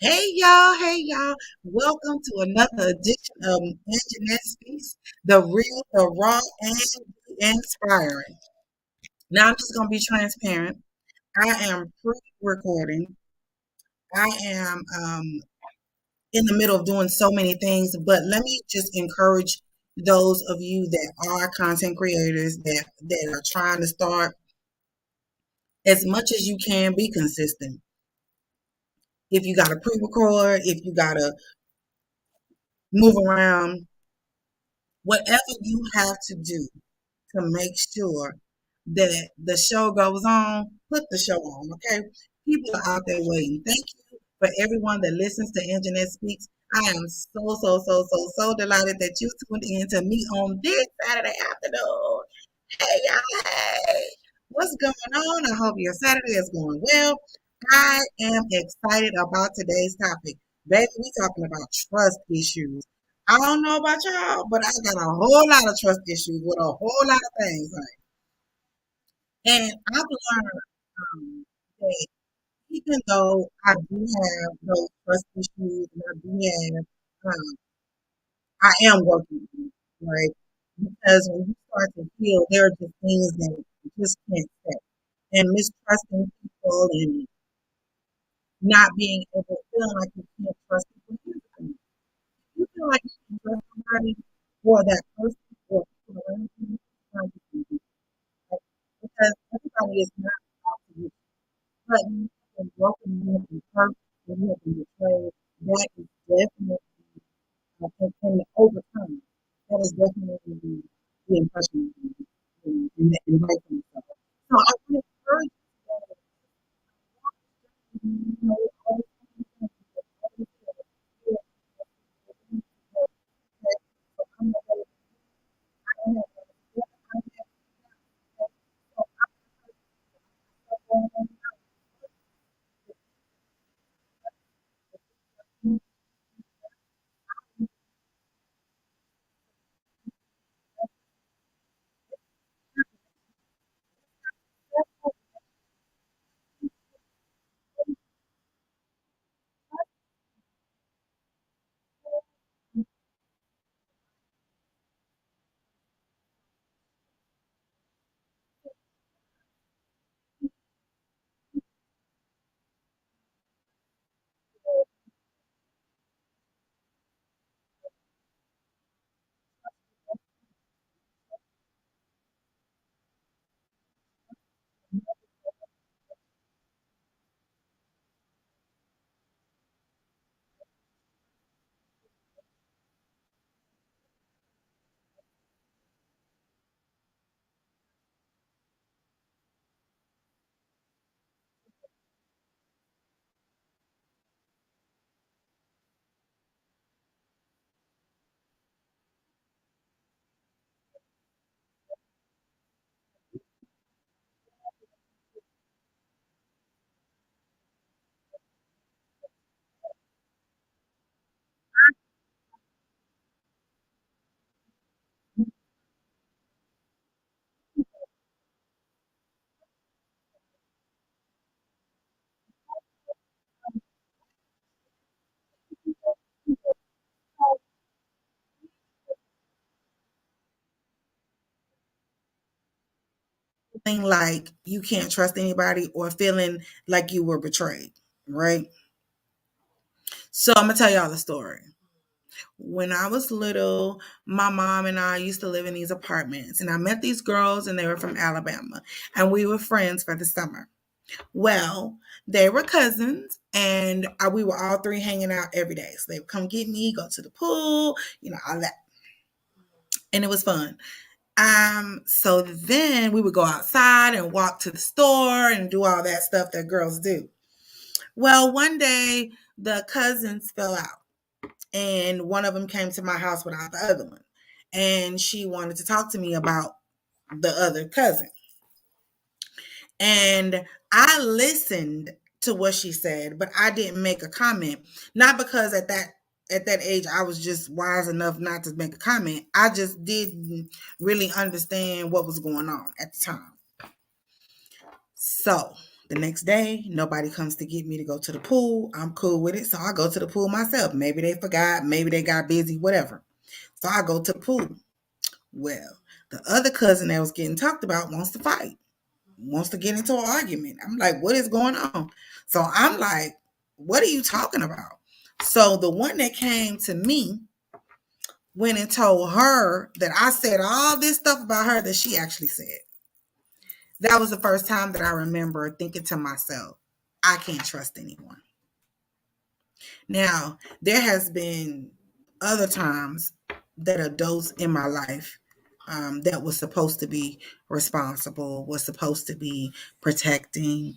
Hey y'all. Welcome to another edition of Internet Speaks, the real, the raw, and the inspiring. Now I'm just gonna be transparent. I am pre-recording. I am in the middle of doing so many things, but let me just encourage those of you that are content creators that are trying to start as much as you can be consistent. If you gotta pre-record, if you gotta move around, whatever you have to do to make sure that the show goes on, put the show on, okay? People are out there waiting. Thank you for everyone that listens to Internet Speaks. I am so delighted that you tuned in to me on this Saturday afternoon. Hey, y'all, hey. What's going on? I hope your Saturday is going well. I am excited about today's topic. Baby, we talking about trust issues. I don't know about y'all, but I got a whole lot of trust issues with a whole lot of things. And I've learned that even though I do have those trust issues and I do have, I am working on it, right? Because when you start to heal, there are just things that you just can't say. And mistrusting people and not being able to feel like you can't trust people. Here's the thing. You feel like you can trust somebody or that person or people around you, it's not just you. Right? Because everybody is not out to you. But you have been broken, you have been hurt, and you have been betrayed. That is definitely, and over time, that is definitely the impression and rightfully so. So I would encourage you to know all the things that always feel that I'm not going to have feeling like you can't trust anybody or feeling like you were betrayed, right? So I'm gonna tell y'all the story. When I was little, my mom and I used to live in these apartments, and I met these girls, and they were from Alabama, and we were friends for the summer. Well, they were cousins, and we were all three hanging out every day. So they would come get me, go to the pool, all that, and it was fun. So then we would go outside and walk to the store and do all that stuff that girls do. Well, one day the cousins fell out, and one of them came to my house without the other one, and she wanted to talk to me about the other cousin. And I listened to what she said, but I didn't make a comment. Not because at that age I was just wise enough not to make a comment. I just didn't really understand what was going on at the time. So The next day, nobody comes to get me to go to the pool. I'm cool with it. So I go to the pool myself. Maybe they forgot. Maybe they got busy, whatever. So I go to the pool. Well, the other cousin that was getting talked about wants to fight, wants to get into an argument. I'm like, what is going on? So I'm like, what are you talking about? So the one that came to me went and told her that I said all this stuff about her that she actually said. That was the first time that I remember thinking to myself, I can't trust anyone. Now, there has been other times that adults in my life that was supposed to be responsible, was supposed to be protecting,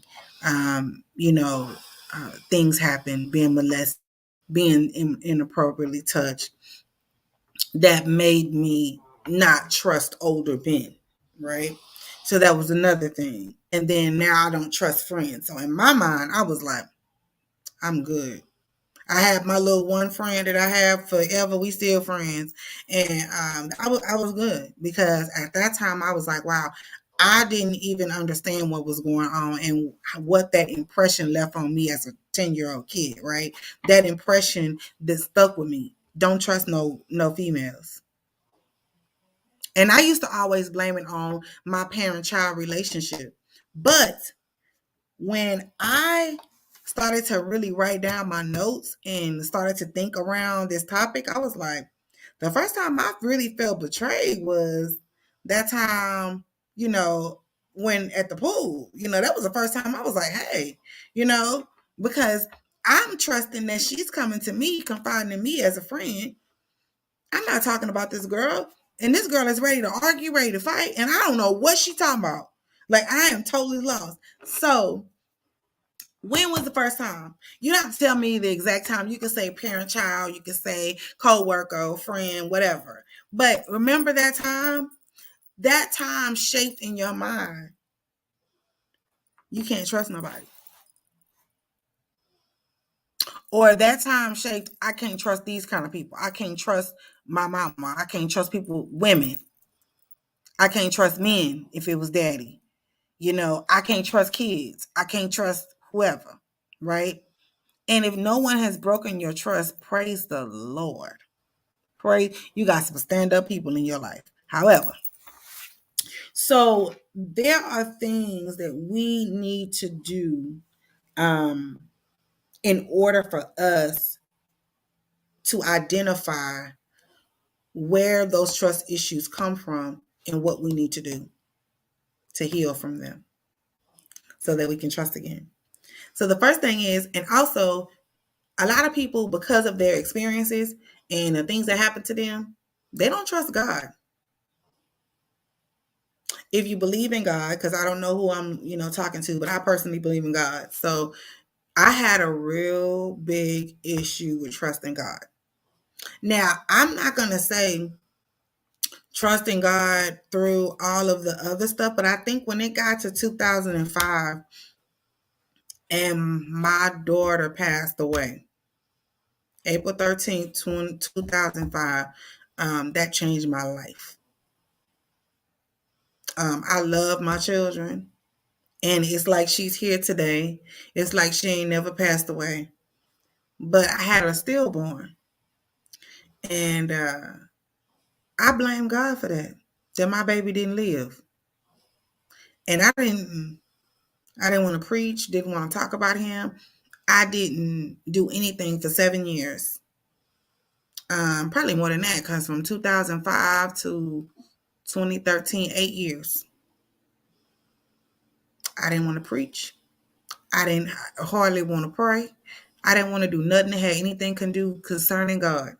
you know, things happen, being molested, being inappropriately touched, that made me not trust older men, right? So that was another thing. And then now I don't trust friends. So in my mind, I was like, I'm good. I have my little one friend that I have forever. We still friends, and I was good because at that time I was like, wow, I didn't even understand what was going on and what that impression left on me as a 10-year-old kid. Right, that impression that stuck with me. Don't trust no females. And I used to always blame it on my parent-child relationship, but when I started to really write down my notes and started to think around this topic, I was like, the first time I really felt betrayed was that time, you know, when at the pool, that was the first time I was like, hey, you know, because I'm trusting that she's coming to me, confiding in me as a friend. I'm not talking about this girl. And this girl is ready to argue, ready to fight. And I don't know what she's talking about. Like, I am totally lost. So, when was the first time? You don't have to tell me the exact time. You can say parent child, you can say co-worker, friend, whatever. But remember that time shaped in your mind. You can't trust nobody. Or that time shaped, I can't trust these kind of people. I can't trust my mama. I can't trust people, women. I can't trust men if it was daddy. I can't trust kids. I can't trust whoever, right? And if no one has broken your trust, praise the Lord. Pray you got some stand-up people in your life. However, so there are things that we need to do um, in order for us to identify where those trust issues come from and what we need to do to heal from them so that we can trust again. So the first thing is, and also a lot of people, because of their experiences and the things that happen to them, they don't trust God. If you believe in God, because I don't know who I'm, talking to, but I personally believe in God. So I had a real big issue with trusting God. Now, I'm not going to say trusting God through all of the other stuff, but I think when it got to 2005 and my daughter passed away, April 13th, 2005, that changed my life. I love my children. And it's like she's here today. It's like she ain't never passed away. But I had her stillborn. And I blame God for that my baby didn't live. And I didn't want to preach, didn't want to talk about him. I didn't do anything for 7 years. Probably more than that, because from 2005 to 2013, 8 years. I didn't want to preach. I didn't hardly want to pray. I didn't want to do nothing that had anything can do concerning God.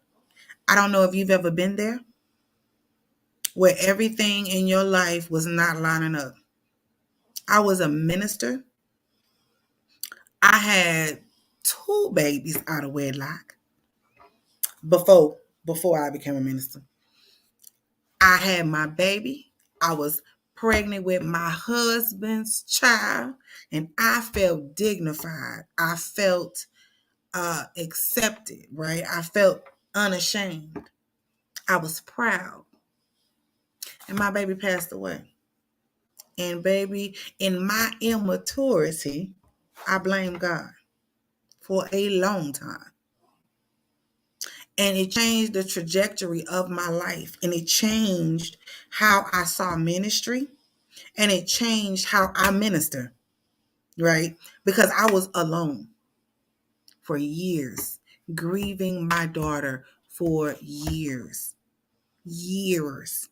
I don't know if you've ever been there where everything in your life was not lining up. I was a minister. I had two babies out of wedlock before I became a minister. I had my baby. I was pregnant with my husband's child, and I felt dignified. I felt accepted, right? I felt unashamed. I was proud. And my baby passed away. And baby, in my immaturity, I blame God for a long time. And it changed the trajectory of my life. And it changed how I saw ministry. And it changed how I minister, right? Because I was alone for years, grieving my daughter for years. Years.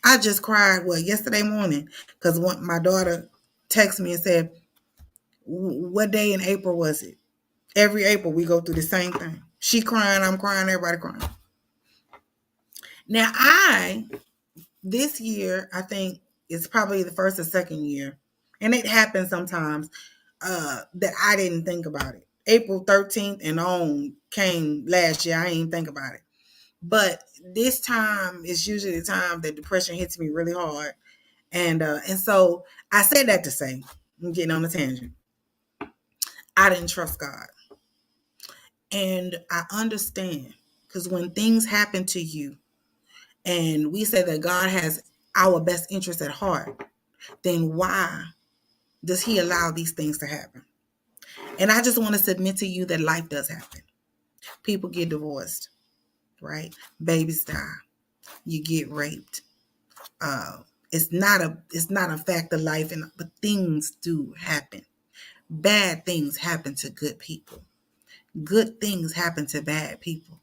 I just cried, yesterday morning, because my daughter texted me and said, what day in April was it? Every April we go through the same thing. She crying, I'm crying, everybody crying. Now this year, I think it's probably the first or second year, and it happens sometimes, that I didn't think about it. April 13th and on came last year. I didn't even think about it. But this time is usually the time that depression hits me really hard. And so I said that to say, I'm getting on a tangent. I didn't trust God. And I understand, because when things happen to you and we say that God has our best interest at heart, then why does he allow these things to happen? And I just want to submit to you that life does happen. People get divorced, right? Babies die. You get raped. It's not a fact of life, but things do happen. Bad things happen to good people. Good things happen to bad people.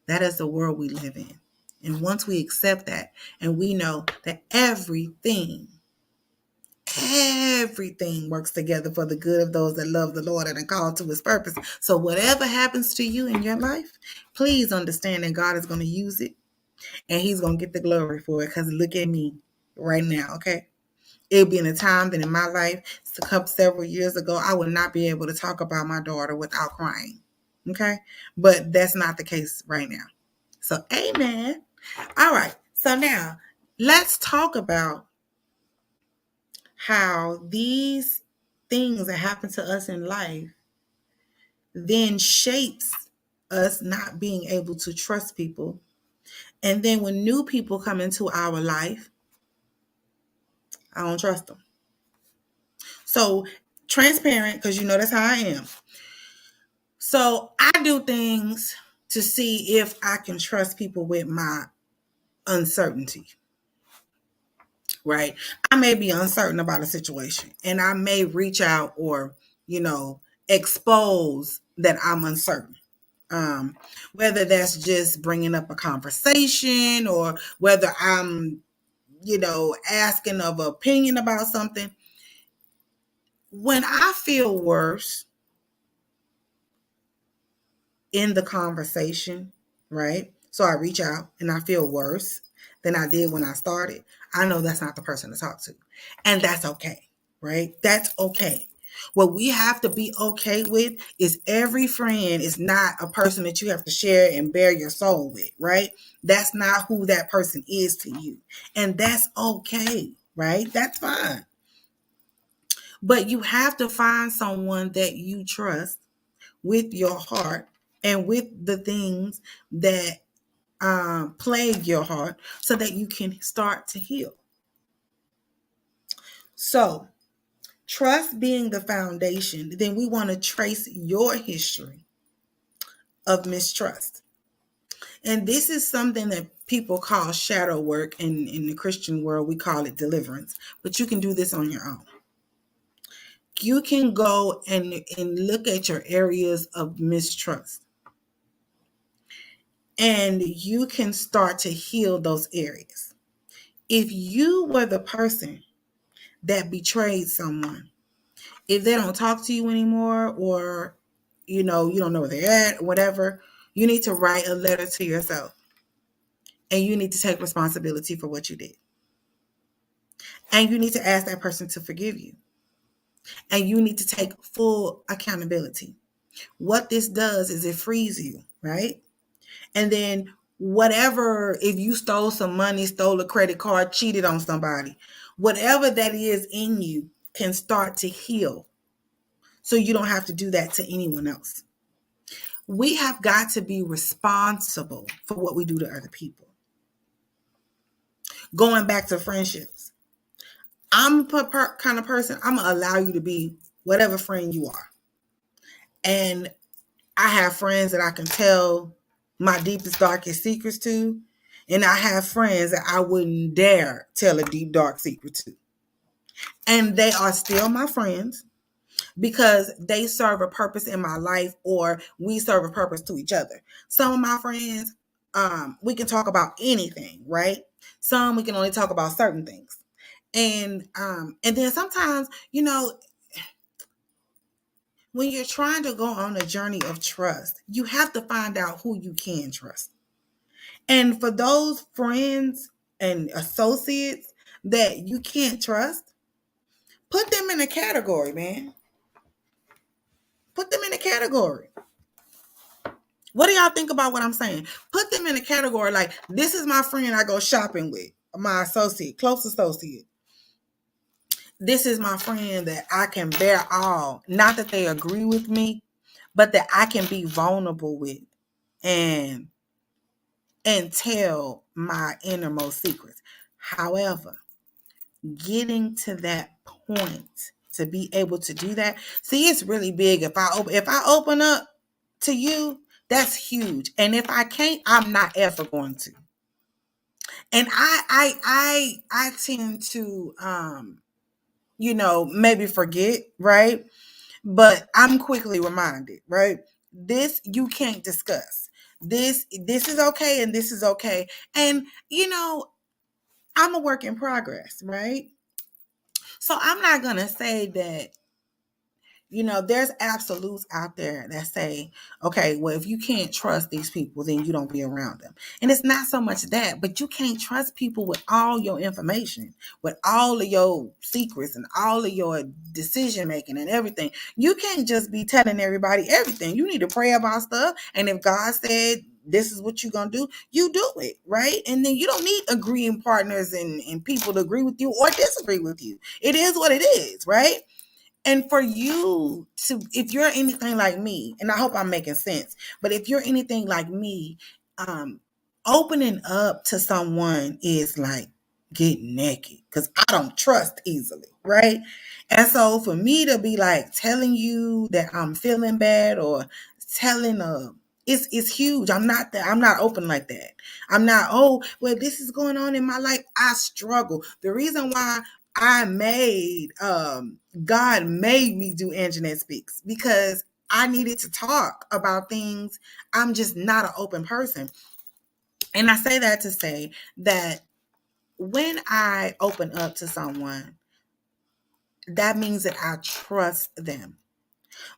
That is the world we live in. And once we accept that and we know that everything works together for the good of those that love the Lord and are called to his purpose. So whatever happens to you in your life, please understand that God is going to use it and he's going to get the glory for it, because look at me right now, okay? It'll be in a time that in my life, several years ago, I would not be able to talk about my daughter without crying, okay? But that's not the case right now. So amen. All right. So now let's talk about how these things that happen to us in life then shapes us not being able to trust people. And then when new people come into our life, I don't trust them. So transparent, because that's how I am. So I do things to see if I can trust people with my uncertainty, right? I may be uncertain about a situation and I may reach out or, expose that I'm uncertain. Whether that's just bringing up a conversation or whether I'm, asking of opinion about something. When I feel worse in the conversation, right? So I reach out and I feel worse than I did when I started. I know that's not the person to talk to. And that's okay, right? That's okay. What we have to be okay with is every friend is not a person that you have to share and bare your soul with, right? That's not who that person is to you. And that's okay, right? That's fine. But you have to find someone that you trust with your heart and with the things that plague your heart so that you can start to heal. So, trust being the foundation, then we want to trace your history of mistrust. And this is something that people call shadow work. In the Christian world, we call it deliverance. But you can do this on your own. You can go and look at your areas of mistrust. And you can start to heal those areas. If you were the person that betrayed someone, if they don't talk to you anymore, or you don't know where they're at, whatever, you need to write a letter to yourself and you need to take responsibility for what you did. And you need to ask that person to forgive you. And you need to take full accountability. What this does is it frees you, right? And then whatever, if you stole some money, stole a credit card, cheated on somebody, whatever that is in you can start to heal. So you don't have to do that to anyone else. We have got to be responsible for what we do to other people. Going back to friendships, I'm kind of person, I'm going to allow you to be whatever friend you are. And I have friends that I can tell my deepest, darkest secrets to. And I have friends that I wouldn't dare tell a deep, dark secret to. And they are still my friends because they serve a purpose in my life, or we serve a purpose to each other. Some of my friends, we can talk about anything, right? Some we can only talk about certain things. And then sometimes, when you're trying to go on a journey of trust, you have to find out who you can trust. And for those friends and associates that you can't trust, put them in a category, man. Put them in a category. What do y'all think about what I'm saying? Put them in a category like, this is my friend I go shopping with, my associate, close associate. This is my friend that I can bear all. Not that they agree with me, but that I can be vulnerable with and tell my innermost secrets. However, getting to that point to be able to do that, see, it's really big. If I open up to you, that's huge. And if I can't, I'm not ever going to. And I tend to maybe forget, right? But I'm quickly reminded, right? This you can't discuss. This is okay and this is okay. And I'm a work in progress, right? So I'm not gonna say that, there's absolutes out there that say, okay, well, if you can't trust these people, then you don't be around them. And it's not so much that, but you can't trust people with all your information, with all of your secrets and all of your decision making and everything. You can't just be telling everybody everything. You need to pray about stuff. And if God said, this is what you're going to do, you do it, right? And then you don't need agreeing partners and people to agree with you or disagree with you. It is what it is, right? And for you to, if you're anything like me, and I hope I'm making sense, but if you're anything like me, um, opening up to someone is like getting naked because I don't trust easily, right? And so for me to be like telling you that I'm feeling bad or telling it's huge. I'm not open like that. I'm not, oh, well, this is going on in my life. I struggle. The reason why I made God made me do Anjanette Speaks because I needed to talk about things. I'm just not an open person. And I say that to say that when I open up to someone, that means that I trust them.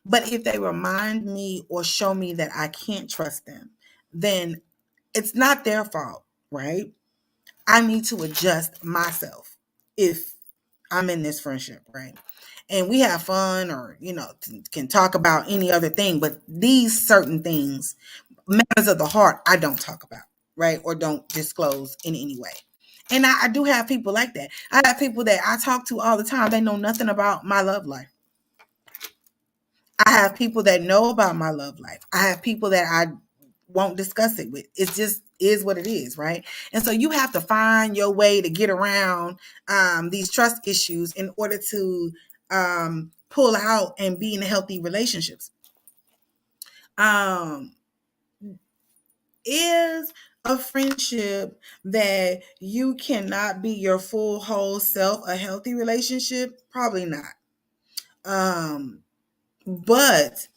But if they remind me or show me that I can't trust them, then it's not their fault, right? I need to adjust myself if I'm in this friendship, right? And we have fun or, can talk about any other thing, but these certain things, matters of the heart, I don't talk about, right? Or don't disclose in any way. And I do have people like that. I have people that I talk to all the time. They know nothing about my love life. I have people that know about my love life. I have people that I won't discuss it with. It just is what it is, right? And so you have to find your way to get around these trust issues in order to pull out and be in healthy relationships. Um, is a friendship that you cannot be your full whole self a healthy relationship? Probably not. But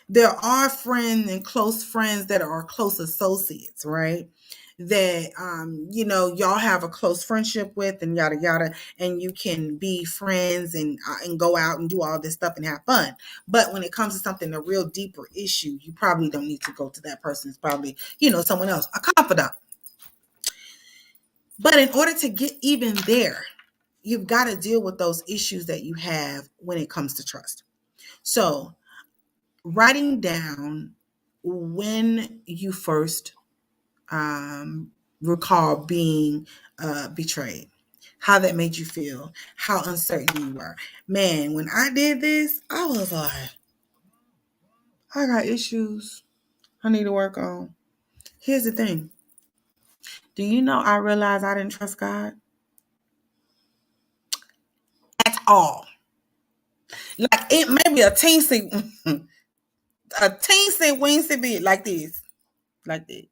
there are friends and close friends that are close associates, right? That y'all have a close friendship with and yada yada, and you can be friends and go out and do all this stuff and have fun. But when it comes to something, a real deeper issue, you probably don't need to go to that person. It's probably someone else, a confidant. But in order to get even there, you've got to deal with those issues that you have when it comes to trust. So writing down when you first recall being betrayed, how that made you feel, how uncertain you were. Man, when I did this, I was like, I got issues I need to work on. Here's the thing. Do you know I realized I didn't trust God? all. Like it may be a teensy, a teensy weensy bit like this, like that.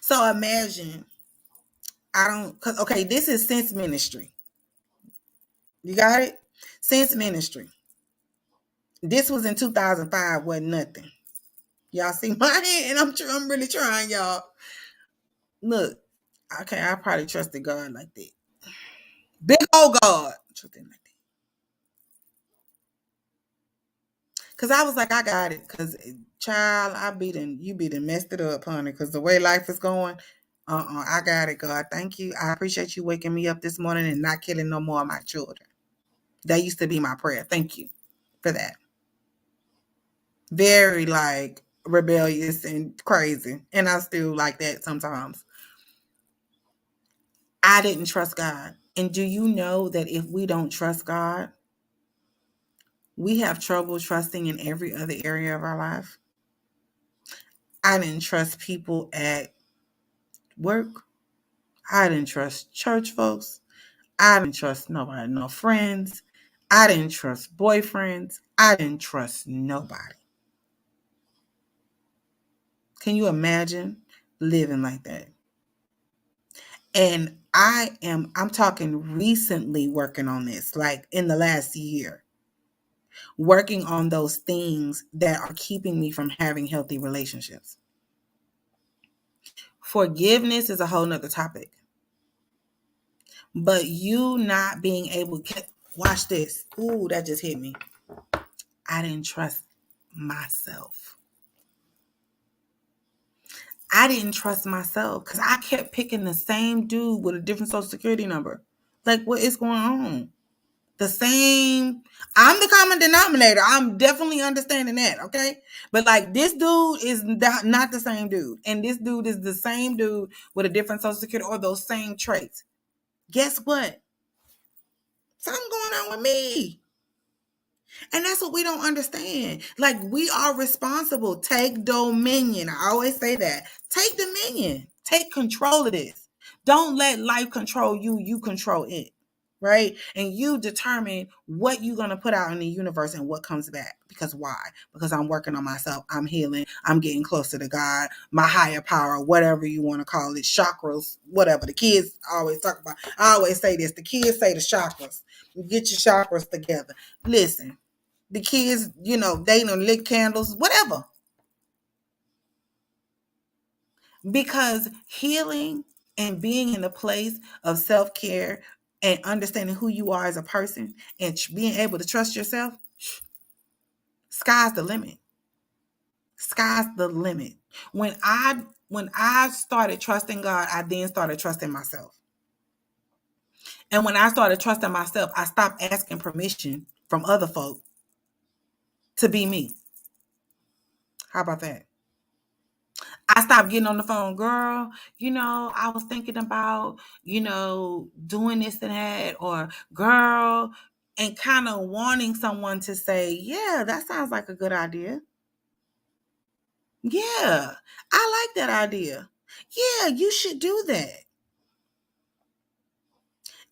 So imagine I don't, cause okay, this is sense ministry. You got it? Sense ministry. This was in 2005, wasn't nothing. Y'all see my hand? I'm really trying, y'all. Look, okay, I probably trusted God like that. Big old God. Trusted him like that. Cause I was like, I got it. Cause child, you be done messed it up, honey. Cause the way life is going, I got it, God. Thank you. I appreciate you waking me up this morning and not killing no more of my children. That used to be my prayer. Thank you for that. Very like rebellious and crazy. And I still like that sometimes. I didn't trust God. And do you know that if we don't trust God, we have trouble trusting in every other area of our life? I didn't trust people at work. I didn't trust church folks. I didn't trust nobody, no friends. I didn't trust boyfriends. I didn't trust nobody. Can you imagine living like that? And I'm talking recently working on this, like in the last year, working on those things that are keeping me from having healthy relationships. Forgiveness is a whole nother topic. But you not being able to watch this. Ooh, that just hit me. I didn't trust myself. I didn't trust myself because I kept picking the same dude with a different social security number. Like, what is going on? The same. I'm the common denominator. I'm definitely understanding that. Okay. But like this dude is not the same dude. And this dude is the same dude with a different social security or those same traits. Guess what? Something going on with me. And that's what we don't understand. Like we are responsible. Take dominion. I always say that. Take dominion. Take control of this. Don't let life control you. You control it. Right? And you determine what you're going to put out in the universe and what comes back. Because why? Because I'm working on myself. I'm healing. I'm getting closer to God, my higher power, whatever you want to call it, chakras, whatever. The kids always talk about. I always say this. The kids say the chakras. Get your chakras together. Listen, the kids, they don't lit candles, whatever. Because healing and being in a place of self-care and understanding who you are as a person and being able to trust yourself, sky's the limit. Sky's the limit. When I started trusting God, I then started trusting myself. And when I started trusting myself, I stopped asking permission from other folk to be me. How about that? I stopped getting on the phone, girl. I was thinking about, doing this and that, or girl, and kind of wanting someone to say, yeah, that sounds like a good idea. Yeah, I like that idea. Yeah, you should do that.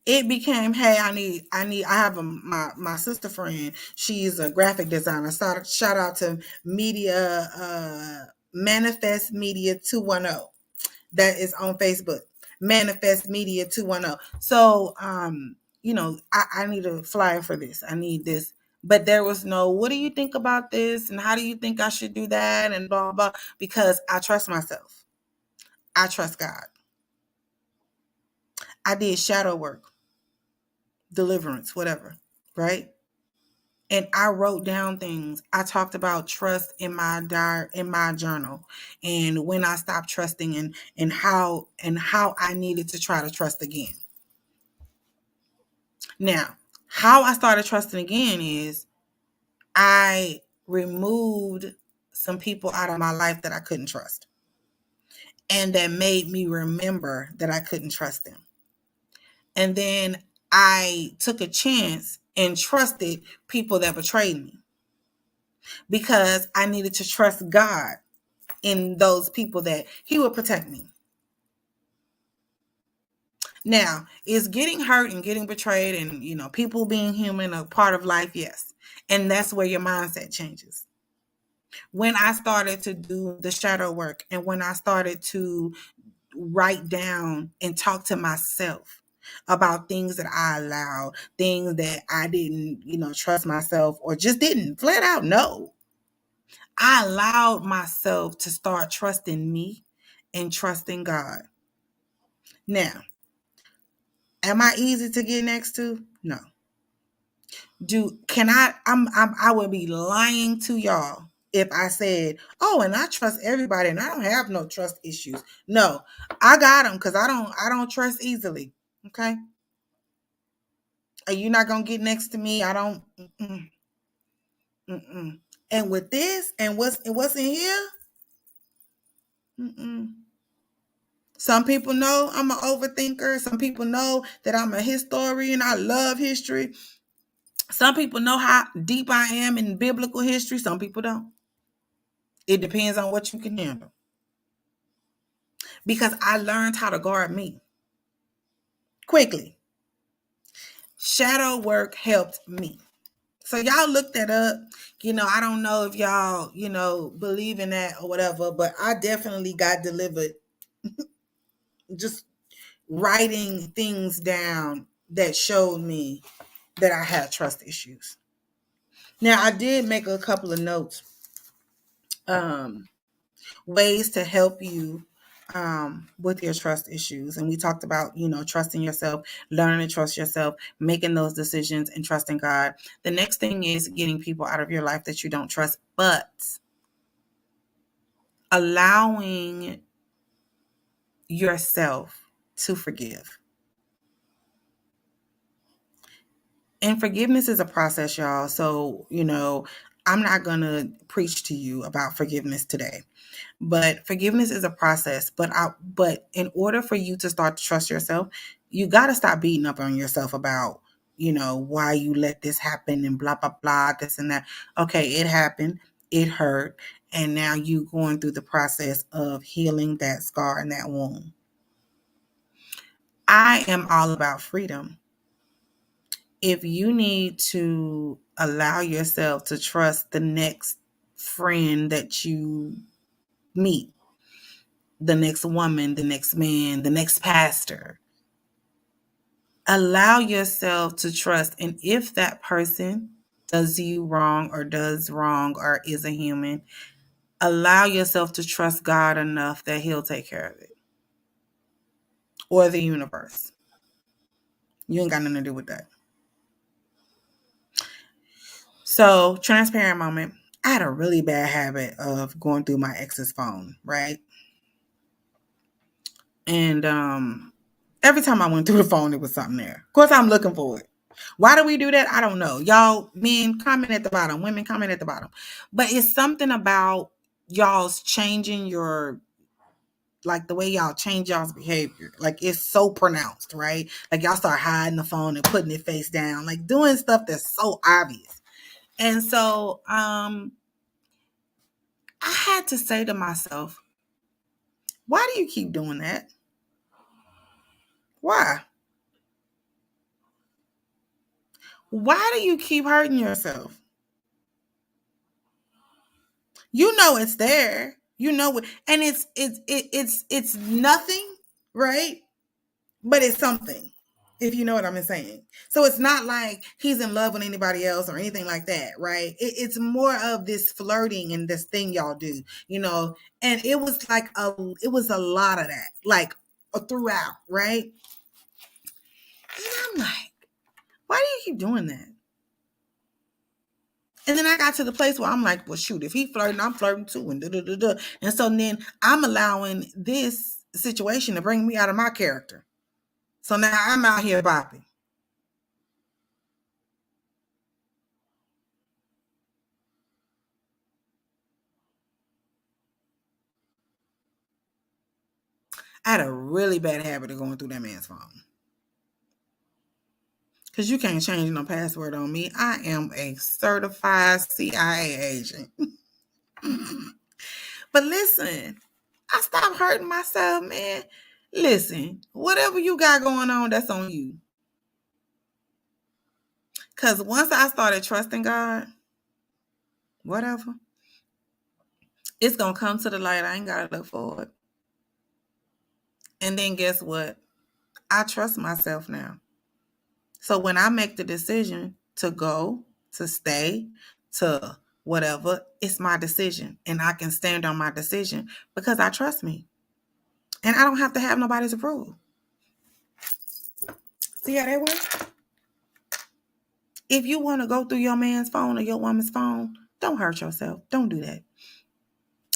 It became, hey, I have my sister friend. She's a graphic designer. Shout out to Media, Manifest Media 210. That is on Facebook. Manifest Media 210. So, I need a flyer for this. I need this. But there was no, what do you think about this? And how do you think I should do that? And blah, blah, because I trust myself. I trust God. I did shadow work, deliverance, whatever, right? And I wrote down things. I talked about trust in my diary, in my journal, and when I stopped trusting, and how I needed to try to trust again. Now, how I started trusting again is I removed some people out of my life that I couldn't trust, and that made me remember that I couldn't trust them. And then I took a chance and trusted people that betrayed me because I needed to trust God in those people that He would protect me. Now, is getting hurt and getting betrayed and, people being human a part of life? Yes. And that's where your mindset changes. When I started to do the shadow work and when I started to write down and talk to myself about things that I allowed, things that I didn't, trust myself or just didn't flat out know. I allowed myself to start trusting me and trusting God. Now, am I easy to get next to? No. I would be lying to y'all if I said, "Oh, and I trust everybody and I don't have no trust issues." No. I got them cuz I don't trust easily. Okay? Are you not going to get next to me? I don't mm-mm, mm-mm. And with this and what's in here? Mm-mm. Some people know I'm an overthinker. Some people know that I'm a historian. I love history. Some people know how deep I am in biblical history. Some people don't. It depends on what you can handle. Because I learned how to guard me quickly. Shadow work helped me. So y'all look that up. I don't know if y'all, believe in that or whatever, but I definitely got delivered just writing things down that showed me that I had trust issues. Now, I did make a couple of notes, ways to help you with your trust issues. And we talked about, trusting yourself, learning to trust yourself, making those decisions and trusting God. The next thing is getting people out of your life that you don't trust, but allowing yourself to forgive. And forgiveness is a process, y'all. So, I'm not going to preach to you about forgiveness today. But forgiveness is a process. But in order for you to start to trust yourself, you got to stop beating up on yourself about, why you let this happen and blah, blah, blah, this and that. Okay, it happened. It hurt. And now you going through the process of healing that scar and that wound. I am all about freedom. If you need to allow yourself to trust the next friend that you meet, the next woman, the next man, the next pastor, allow yourself to trust. And if that person does you wrong or does wrong or is a human, allow yourself to trust God enough that he'll take care of it, or the universe. You ain't got nothing to do with that. So, transparent moment. I had a really bad habit of going through my ex's phone, right? And every time I went through the phone, there was something there. Of course, I'm looking for it. Why do we do that? I don't know. Y'all, men, comment at the bottom. Women, comment at the bottom. But it's something about y'all's changing your, like the way y'all change y'all's behavior. Like it's so pronounced, right? Like y'all start hiding the phone and putting it face down, like doing stuff that's so obvious. And so I had to say to myself, why do you keep doing that? Why? Why do you keep hurting yourself? You know it's there. You know it, and it's nothing, right? But it's something. If you know what I'm saying. So it's not like he's in love with anybody else or anything like that, right? It's more of this flirting and this thing y'all do, And it was like it was a lot of that, like throughout, right? And I'm like, why do you keep doing that? And then I got to the place where I'm like, well, shoot, if he flirting, I'm flirting too. And da, da, da, da. And so then I'm allowing this situation to bring me out of my character. So now I'm out here bopping. I had a really bad habit of going through that man's phone. Because you can't change no password on me. I am a certified CIA agent. But listen, I stopped hurting myself, man. Listen, whatever you got going on, that's on you. Because once I started trusting God, whatever, it's going to come to the light. I ain't got to look for it. And then guess what? I trust myself now. So when I make the decision to go, to stay, to whatever, it's my decision. And I can stand on my decision because I trust me. And I don't have to have nobody's approval. See how that works? If you want to go through your man's phone or your woman's phone, don't hurt yourself. Don't do that.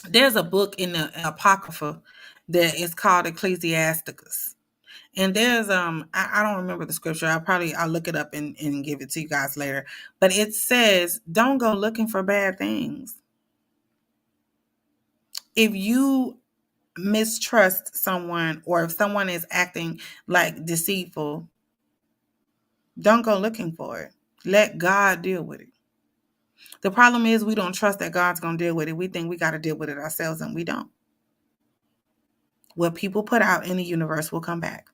There's a book in the Apocrypha that is called Ecclesiasticus. And there's I don't remember the scripture. I'll look it up and give it to you guys later. But it says, don't go looking for bad things. If you mistrust someone or if someone is acting like deceitful, don't go looking for it. Let God deal with it. The problem is we don't trust that God's going to deal with it. We think we got to deal with it ourselves, and we don't. What people put out in the universe will come back.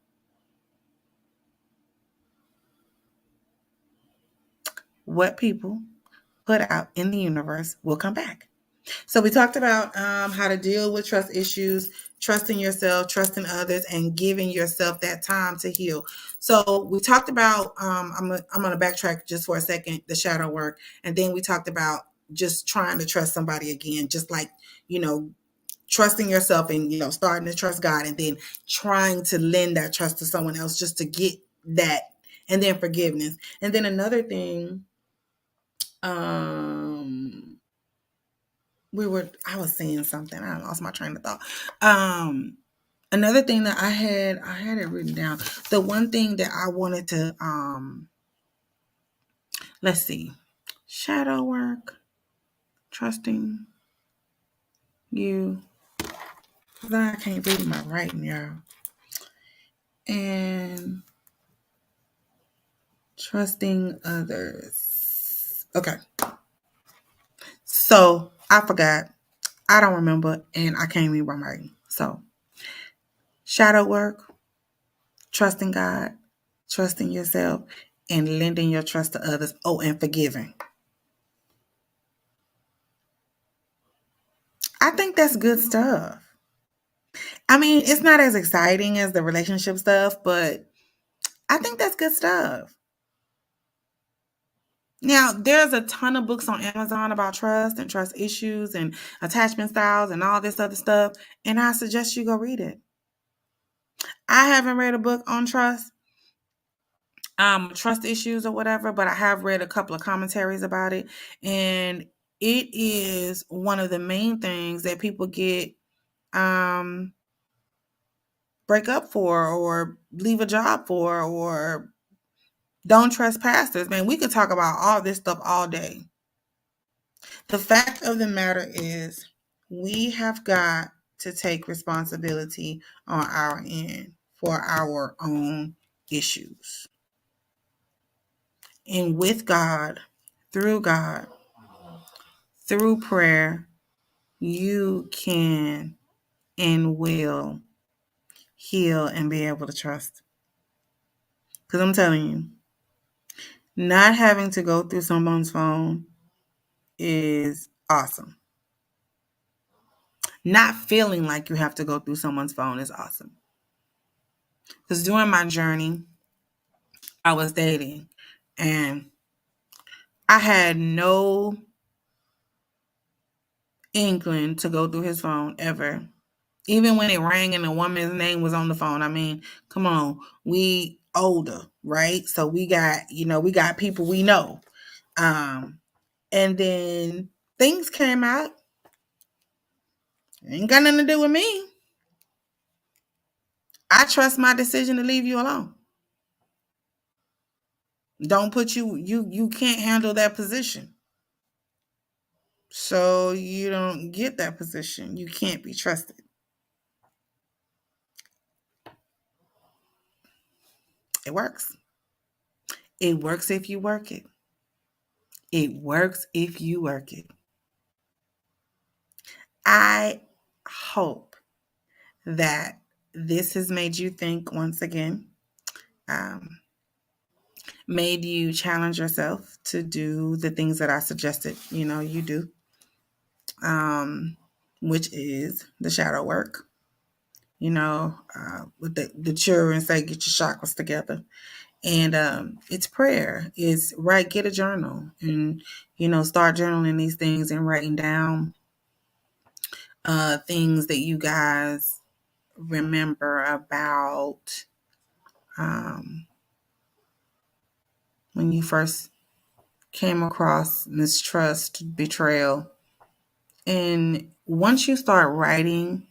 What people put out in the universe will come back. So we talked about how to deal with trust issues, trusting yourself, trusting others, and giving yourself that time to heal. So we talked about, I'm going to backtrack just for a second, the shadow work. And then we talked about just trying to trust somebody again, just like, trusting yourself and, starting to trust God and then trying to lend that trust to someone else just to get that. And then forgiveness. And then another thing, I was saying something. I lost my train of thought. Another thing that I had it written down. The one thing that I wanted to, let's see, shadow work, trusting you. I can't read my writing, y'all. And trusting others. Okay. So I forgot. I don't remember, and I can't read my writing. So shadow work, trusting God, trusting yourself, and lending your trust to others. Oh, and forgiving. I think that's good stuff. I mean, it's not as exciting as the relationship stuff, but I think that's good stuff. Now, there's a ton of books on Amazon about trust and trust issues and attachment styles and all this other stuff, and I suggest you go read it. I haven't read a book on trust issues or whatever, but I have read a couple of commentaries about it, and it is one of the main things that people get break up for or leave a job for or don't trust pastors. Man, we could talk about all this stuff all day. The fact of the matter is we have got to take responsibility on our end for our own issues. And with God, through prayer, you can and will heal and be able to trust. Because I'm telling you, not having to go through someone's phone is awesome. Not feeling like you have to go through someone's phone is awesome. Because during my journey, I was dating and I had no inkling to go through his phone ever. Even when it rang and the woman's name was on the phone. I mean, come on, we older, right? So we got people we know. And then things came out. Ain't got nothing to do with me. I trust my decision to leave you alone. Don't put you can't handle that position. So you don't get that position. You can't be trusted. It works. It works if you work it. It works if you work it. I hope that this has made you think once again, um, made you challenge yourself to do the things that I suggested, you do, um, which is the shadow work, with the children say, get your chakras together. And it's prayer. It's right. Get a journal and start journaling these things and writing down things that you guys remember about um, when you first came across mistrust, betrayal. And once you start writing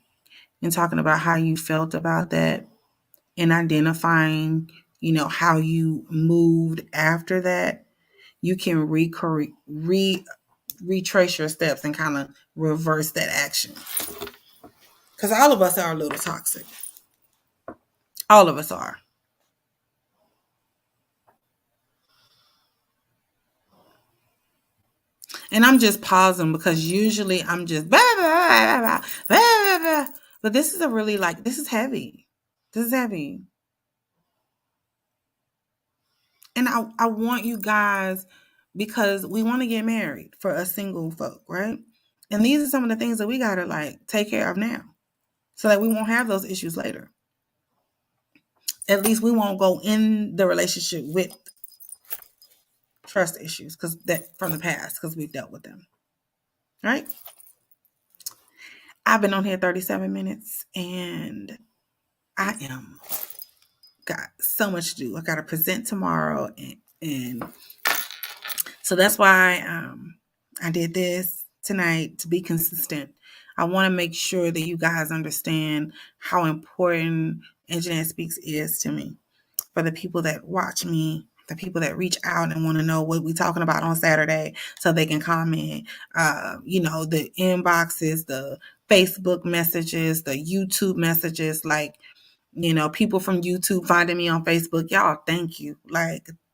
and talking about how you felt about that and identifying, how you moved after that, you can retrace your steps and kind of reverse that action. Because all of us are a little toxic. All of us are. And I'm just pausing because usually I'm just blah, blah, blah, blah, blah, blah. But this is a really this is heavy. This is heavy. And I want you guys, because we want to get married for us single folk, right? And these are some of the things that we got to take care of now so that we won't have those issues later. At least we won't go in the relationship with trust issues because that from the past, because we've dealt with them. Right? I've been on here 37 minutes and I am got so much to do. I got to present tomorrow, and so that's why I did this tonight to be consistent. I want to make sure that you guys understand how important Internet Speaks is to me. For the people that watch me, the people that reach out and want to know what we're talking about on Saturday so they can comment, the inboxes, the Facebook messages, the YouTube messages, people from YouTube finding me on Facebook. Y'all, thank you.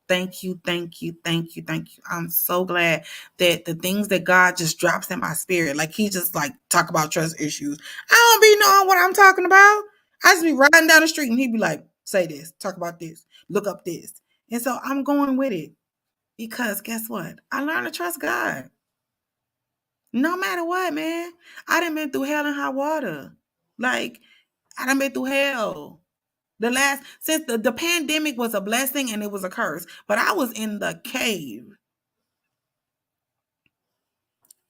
Thank you, thank you, thank you, thank you. I'm so glad that the things that God just drops in my spirit, he just talk about trust issues. I don't be knowing what I'm talking about. I just be riding down the street and he'd be like, say this, talk about this, look up this. And so I'm going with it because guess what? I learned to trust God. No matter what, man. I done been through hell and high water. I done been through hell. Since the pandemic was a blessing and it was a curse, but I was in the cave.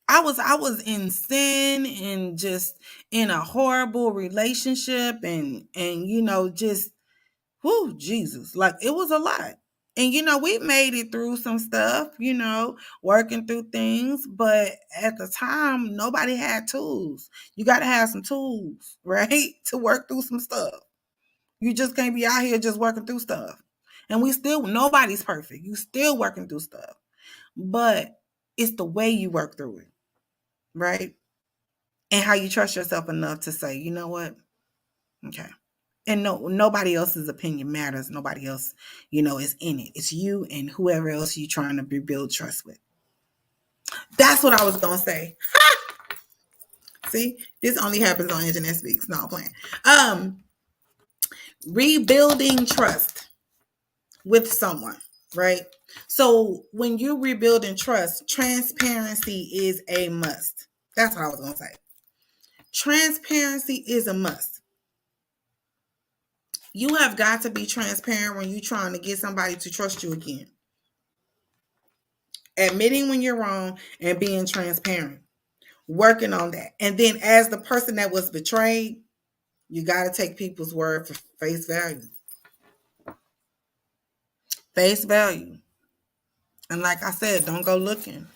I was in sin and just in a horrible relationship and just whoo, Jesus. It was a lot. And we made it through some stuff, working through things, but at the time nobody had tools. You got to have some tools, right? To work through some stuff. You just can't be out here just working through stuff. And nobody's perfect. You still working through stuff. But it's the way you work through it, right? And how you trust yourself enough to say, you know what? Okay. And nobody else's opinion matters. Nobody else, is in it. It's you and whoever else you're trying to rebuild trust with. That's what I was gonna say. See, this only happens on Internet Speaks. No, I'm playing. Rebuilding trust with someone, right? So when you're rebuilding trust, transparency is a must. That's what I was gonna say. Transparency is a must. You have got to be transparent when you're trying to get somebody to trust you again. Admitting when you're wrong and being transparent. Working on that. And then as the person that was betrayed, you got to take people's word for face value. Face value. And like I said, don't go looking.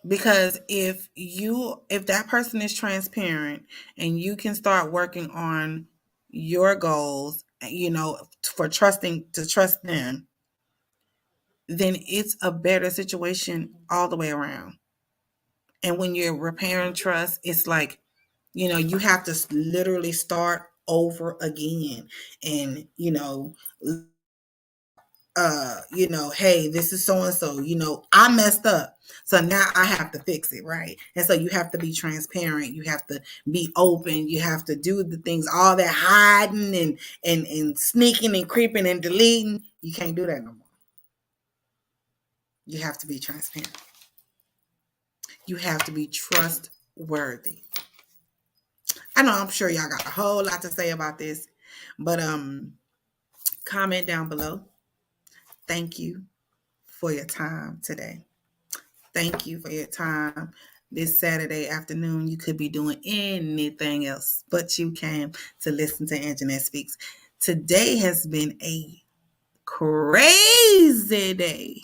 Because if that person is transparent and you can start working on your goals, for to trust them, then it's a better situation all the way around. And when you're repairing trust, it's you have to literally start over again and, hey, this is so and so, I messed up. So now I have to fix it, right? And so you have to be transparent. You have to be open. You have to do the things, all that hiding and sneaking and creeping and deleting. You can't do that no more. You have to be transparent. You have to be trustworthy. I know I'm sure y'all got a whole lot to say about this, but comment down below. Thank you for your time today. Thank you for your time. This Saturday afternoon, you could be doing anything else, but you came to listen to Anjanette Speaks. Today has been a crazy day,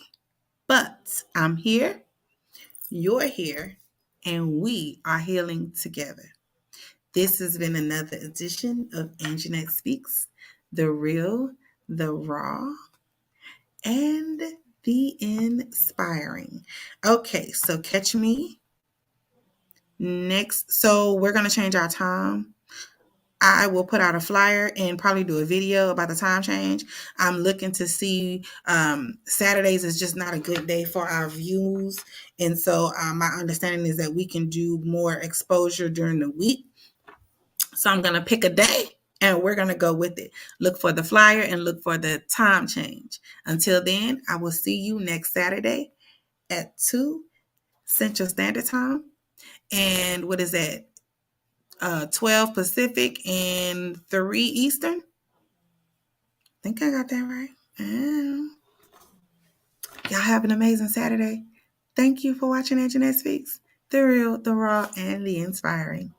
but I'm here, you're here, and we are healing together. This has been another edition of Anjanette Speaks, the real, the raw, and the inspiring. Okay, so catch me next. So we're going to change our time. I will put out a flyer and probably do a video about the time change. I'm looking to see, Saturdays is just not a good day for our views. And so my understanding is that we can do more exposure during the week. So I'm going to pick a day and we're going to go with it. Look for the flyer and look for the time change. Until then, I will see you next Saturday at 2 Central Standard Time. And what is that? 12 Pacific and 3 Eastern. I think I got that right. Y'all have an amazing Saturday. Thank you for watching Anjanette Speaks, the real, the raw, and the inspiring.